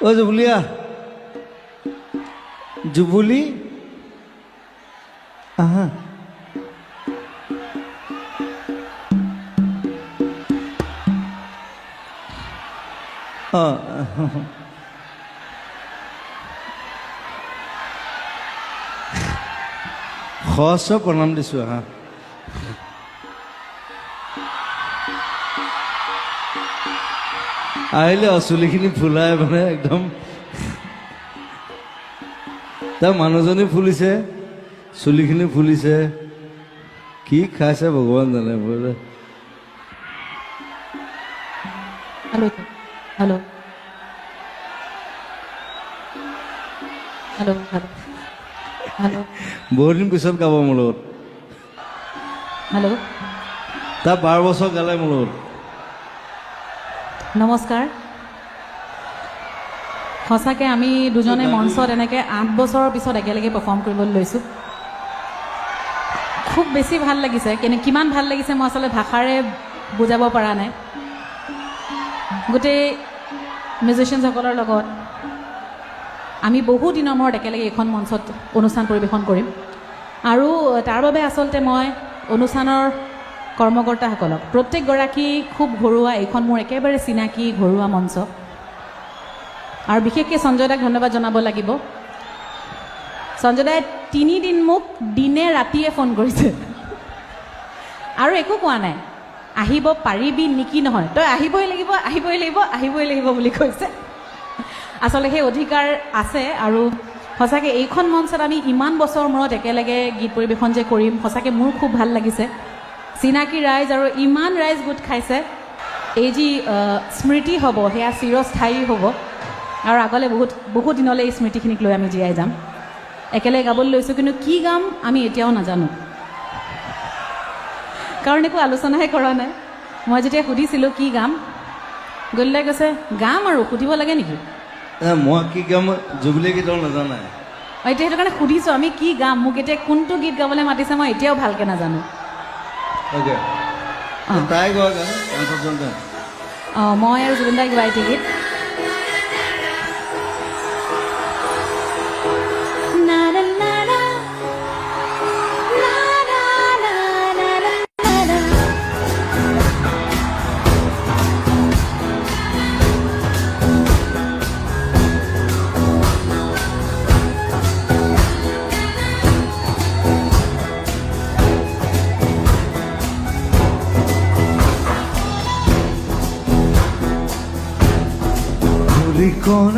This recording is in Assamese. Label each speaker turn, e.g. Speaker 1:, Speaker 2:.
Speaker 1: ও জুবুলিয়া জুবুলি আহা সহস্ৰ প্ৰণাম দিছোঁ হা আহিলে চুলিখিনি ফুলাই মানে একদম তাৰ মানুহজনী ফুলিছে চুলিখিনি ফুলিছে কি খাইছে ভগৱান জানে বোলে
Speaker 2: hello hello hello hello hello
Speaker 1: বহুত দিন পিছত গাব মোৰ লগত
Speaker 2: हेलो
Speaker 1: তাৰ 12 বছৰ গালে মোৰ লগত
Speaker 2: নমস্কাৰ সঁচাকৈ আমি দুজনে মঞ্চত এনেকৈ 8 বছৰৰ পিছত একেলগে পাৰফৰ্ম কৰিবলৈ লৈছোঁ খুব বেছি ভাল লাগিছে কিমান ভাল লাগিছে মই আচলতে ভাষাৰে বুজাব পৰা নাই গোটেই মিউজিচিয়ানসকলৰ লগত আমি বহু দিনৰ মূৰত একেলগে এখন মঞ্চত অনুষ্ঠান পৰিৱেশন কৰিম আৰু তাৰ বাবে আচলতে মই অনুষ্ঠানৰ কৰ্মকৰ্তাসকলক প্ৰত্যেকগৰাকী খুব ঘৰুৱা এইখন মোৰ একেবাৰে চিনাকি ঘৰুৱা মঞ্চ আৰু বিশেষকৈ সঞ্জয় দাক ধন্যবাদ জনাব লাগিব সঞ্জয় দাই 3 দিন মোক দিনে ৰাতিয়ে ফোন কৰিছে আৰু একো কোৱা নাই আহিব পাৰিবি নেকি নহয় তই আহিবই লাগিব আহিবই লাগিব আহিবই লাগিব বুলি কৈছে আচলতে সেই অধিকাৰ আছে আৰু সঁচাকৈ এইখন মঞ্চত আমি ইমান বছৰ মূৰত একেলগে গীত পৰিৱেশন যে কৰিম সঁচাকৈ মোৰ খুব ভাল লাগিছে চিনাকি ৰাইজ আৰু ইমান ৰাইজ গোট খাইছে এই যি স্মৃতি হ'ব সেয়া চিৰস্থায়ী হ'ব আৰু আগলৈ বহুত দিনলৈ এই স্মৃতিখিনিক লৈ আমি জীয়াই যাম একেলগে গাবলৈ লৈছোঁ কিন্তু কি গাম আমি এতিয়াও নাজানো কাৰণ একো আলোচনাহে কৰা নাই মই যেতিয়া সুধিছিলোঁ কি গাম গলিলাই কৈছে গাম আৰু সুধিব লাগে নেকি
Speaker 1: মই কি গাম জুবুলি গীতৰ নাজানাই
Speaker 2: এতিয়া সেইটো কাৰণে সুধিছোঁ আমি কি গাম মোক এতিয়া কোনটো গীত গাবলৈ মাতিছে মই এতিয়াও ভালকৈ নাজানো
Speaker 1: অ'কে তাই গোৱা গান
Speaker 2: অঁ মই আৰু জুবিন দাই গোৱা এটি গীত
Speaker 1: Ricona